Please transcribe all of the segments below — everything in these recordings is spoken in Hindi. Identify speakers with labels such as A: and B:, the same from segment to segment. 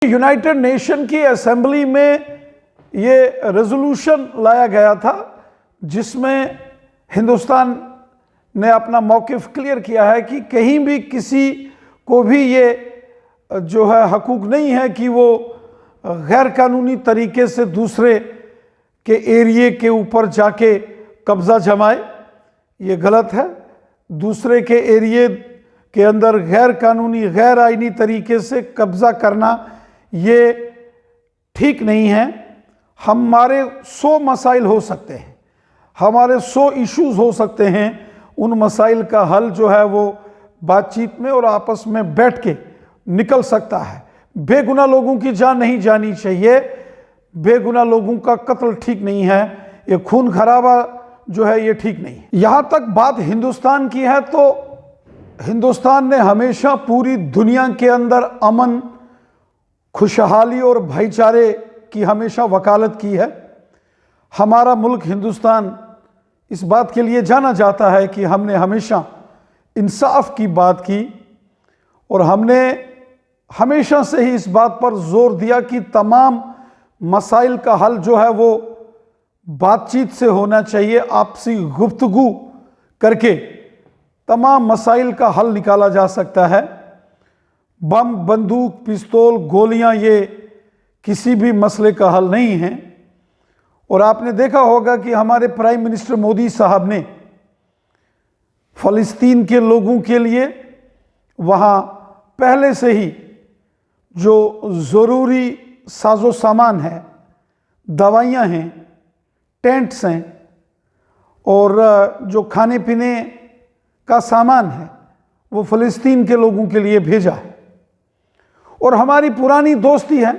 A: यूनाइटेड नेशन की असेंबली में ये रेजोल्यूशन लाया गया था जिसमें हिंदुस्तान ने अपना मौक़िफ़ क्लियर किया है कि कहीं भी किसी को भी ये जो है हकूक़ नहीं है कि वो गैर कानूनी तरीके से दूसरे के एरिए के ऊपर जाके कब्ज़ा जमाए। ये गलत है। दूसरे के एरिए के अंदर गैर कानूनी गैर आईनी तरीके से कब्ज़ा करना ये ठीक नहीं है। हमारे 100 मसाइल हो सकते हैं, हमारे 100 इश्यूज़ हो सकते हैं। उन मसाइल का हल जो है वो बातचीत में और आपस में बैठ के निकल सकता है। बेगुनाह लोगों की जान नहीं जानी चाहिए, बेगुनाह लोगों का कत्ल ठीक नहीं है, ये खून खराबा जो है ये ठीक नहीं है। यहाँ तक बात हिंदुस्तान की है तो हिंदुस्तान ने हमेशा पूरी दुनिया के अंदर अमन, खुशहाली और भाईचारे की हमेशा वकालत की है। हमारा मुल्क हिंदुस्तान इस बात के लिए जाना जाता है कि हमने हमेशा इंसाफ की बात की और हमने हमेशा से ही इस बात पर जोर दिया कि तमाम मसाइल का हल जो है वो बातचीत से होना चाहिए। आपसी गुफ्तगू करके तमाम मसाइल का हल निकाला जा सकता है। बम, बंदूक, पिस्तौल, गोलियां ये किसी भी मसले का हल नहीं हैं। और आपने देखा होगा कि हमारे प्राइम मिनिस्टर मोदी साहब ने फ़लस्तीन के लोगों के लिए वहाँ पहले से ही जो ज़रूरी साजो सामान है, दवाइयाँ हैं, टेंट्स हैं और जो खाने पीने का सामान है वो फ़लस्तीन के लोगों के लिए भेजा है। और हमारी पुरानी दोस्ती है।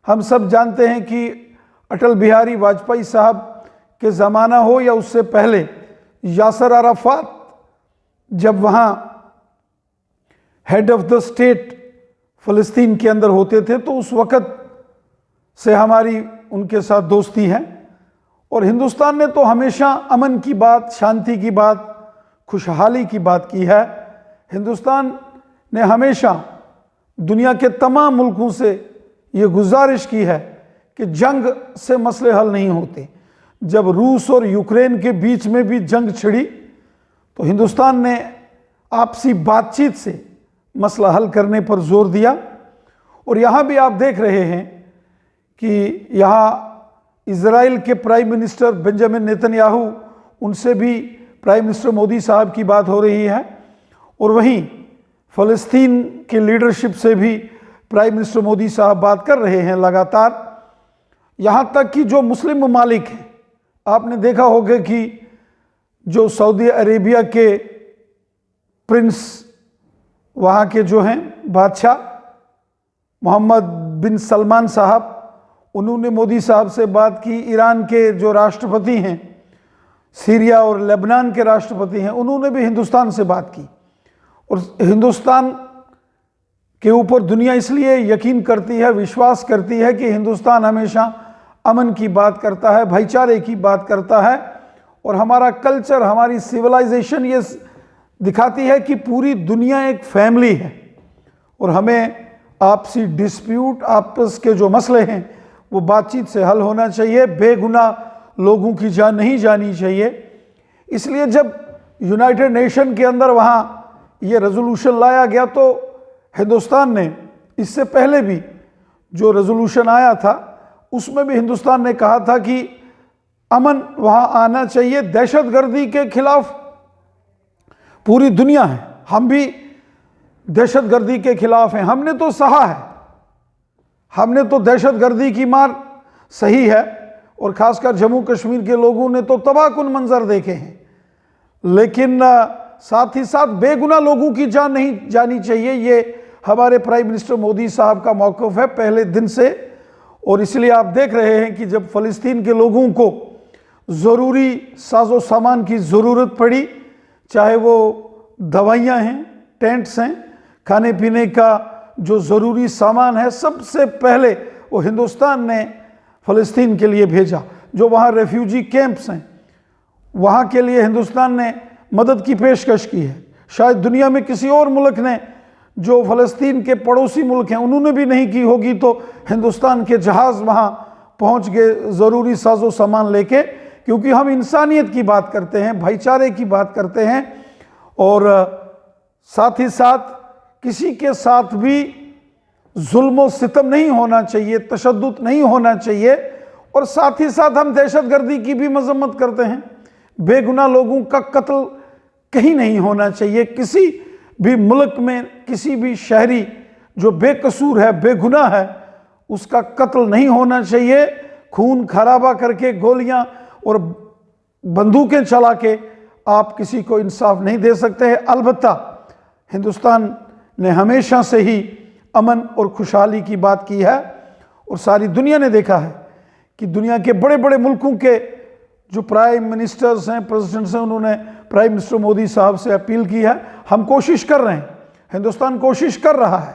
A: हम सब जानते हैं कि अटल बिहारी वाजपेयी साहब के ज़माना हो या उससे पहले यासर अराफात जब वहाँ हेड ऑफ द स्टेट फ़लस्तीन के अंदर होते थे तो उस वक़्त से हमारी उनके साथ दोस्ती है। और हिंदुस्तान ने तो हमेशा अमन की बात, शांति की बात, खुशहाली की बात की है। हिंदुस्तान ने हमेशा दुनिया के तमाम मुल्कों से ये गुजारिश की है कि जंग से मसले हल नहीं होते। जब रूस और यूक्रेन के बीच में भी जंग छिड़ी तो हिंदुस्तान ने आपसी बातचीत से मसला हल करने पर जोर दिया। और यहाँ भी आप देख रहे हैं कि यहाँ इज़राइल के प्राइम मिनिस्टर बेंजामिन नेतन्याहू, उनसे भी प्राइम मिनिस्टर मोदी साहब की बात हो रही है। और वहीं फ़लस्तीन के लीडरशिप से भी प्राइम मिनिस्टर मोदी साहब बात कर रहे हैं लगातार। यहाँ तक कि जो मुस्लिम ममालिक हैं, आपने देखा होगा कि जो सऊदी अरेबिया के प्रिंस, वहाँ के जो हैं बादशाह मोहम्मद बिन सलमान साहब, उन्होंने मोदी साहब से बात की। ईरान के जो राष्ट्रपति हैं, सीरिया और लेबनान के राष्ट्रपति हैं, उन्होंने भी हिंदुस्तान से बात की। और हिंदुस्तान के ऊपर दुनिया इसलिए यकीन करती है, विश्वास करती है कि हिंदुस्तान हमेशा अमन की बात करता है, भाईचारे की बात करता है। और हमारा कल्चर, हमारी सिविलाइजेशन ये दिखाती है कि पूरी दुनिया एक फैमिली है और हमें आपसी डिस्प्यूट, आपस के जो मसले हैं वो बातचीत से हल होना चाहिए। बेगुनाह लोगों की जान नहीं जानी चाहिए। इसलिए जब यूनाइटेड नेशन के अंदर वहाँ ये रेजोल्यूशन लाया गया तो हिंदुस्तान ने, इससे पहले भी जो रेजोल्यूशन आया था उसमें भी हिंदुस्तान ने कहा था कि अमन वहाँ आना चाहिए। दहशतगर्दी के खिलाफ पूरी दुनिया है, हम भी दहशतगर्दी के खिलाफ हैं। हमने तो सहा है, हमने तो दहशतगर्दी की मार सही है और ख़ासकर जम्मू कश्मीर के लोगों ने तो तबाहकुन मंजर देखे हैं। लेकिन साथ ही साथ बेगुनाह लोगों की जान नहीं जानी चाहिए। ये हमारे प्राइम मिनिस्टर मोदी साहब का मौक़िफ़ है पहले दिन से। और इसलिए आप देख रहे हैं कि जब फ़लस्तीन के लोगों को ज़रूरी साजो सामान की ज़रूरत पड़ी, चाहे वो दवाइयाँ हैं, टेंट्स हैं, खाने पीने का जो ज़रूरी सामान है, सबसे पहले वो हिंदुस्तान ने फ़लस्तीन के लिए भेजा। जो वहाँ रेफ्यूजी कैंप्स हैं वहाँ के लिए हिंदुस्तान ने मदद की पेशकश की है। शायद दुनिया में किसी और मुल्क ने जो फ़लस्तीन के पड़ोसी मुल्क हैं उन्होंने भी नहीं की होगी तो हिंदुस्तान के जहाज़ वहाँ पहुँच गए ज़रूरी साजो सामान लेके, क्योंकि हम इंसानियत की बात करते हैं, भाईचारे की बात करते हैं, और साथ ही साथ किसी के साथ भी जुल्म सितम नहीं होना चाहिए, तशद्दुद नहीं होना चाहिए, और साथ ही साथ हम दहशतगर्दी की भी मजम्मत करते हैं। बेगुनाह लोगों का कत्ल कहीं नहीं होना चाहिए। किसी भी मुल्क में किसी भी शहरी जो बेकसूर है, बेगुनाह है, उसका कत्ल नहीं होना चाहिए। खून खराबा करके, गोलियां और बंदूकें चला के आप किसी को इंसाफ नहीं दे सकते हैं। अलबत्ता हिंदुस्तान ने हमेशा से ही अमन और खुशहाली की बात की है, और सारी दुनिया ने देखा है कि दुनिया के बड़े बड़े मुल्कों के जो प्राइम मिनिस्टर्स हैं, प्रेसिडेंट्स हैं, उन्होंने प्राइम मिनिस्टर मोदी साहब से अपील की है। हम कोशिश कर रहे हैं, हिंदुस्तान कोशिश कर रहा है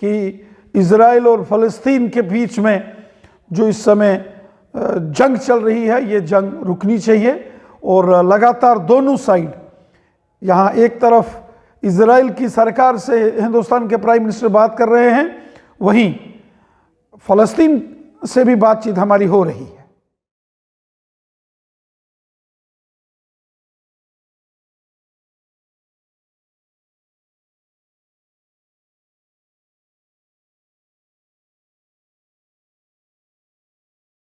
A: कि इजराइल और फ़लस्तीन के बीच में जो इस समय जंग चल रही है, ये जंग रुकनी चाहिए। और लगातार दोनों साइड, यहाँ एक तरफ इजराइल की सरकार से हिंदुस्तान के प्राइम मिनिस्टर बात कर रहे हैं, वहीं फ़लस्तीन से भी बातचीत हमारी हो रही है।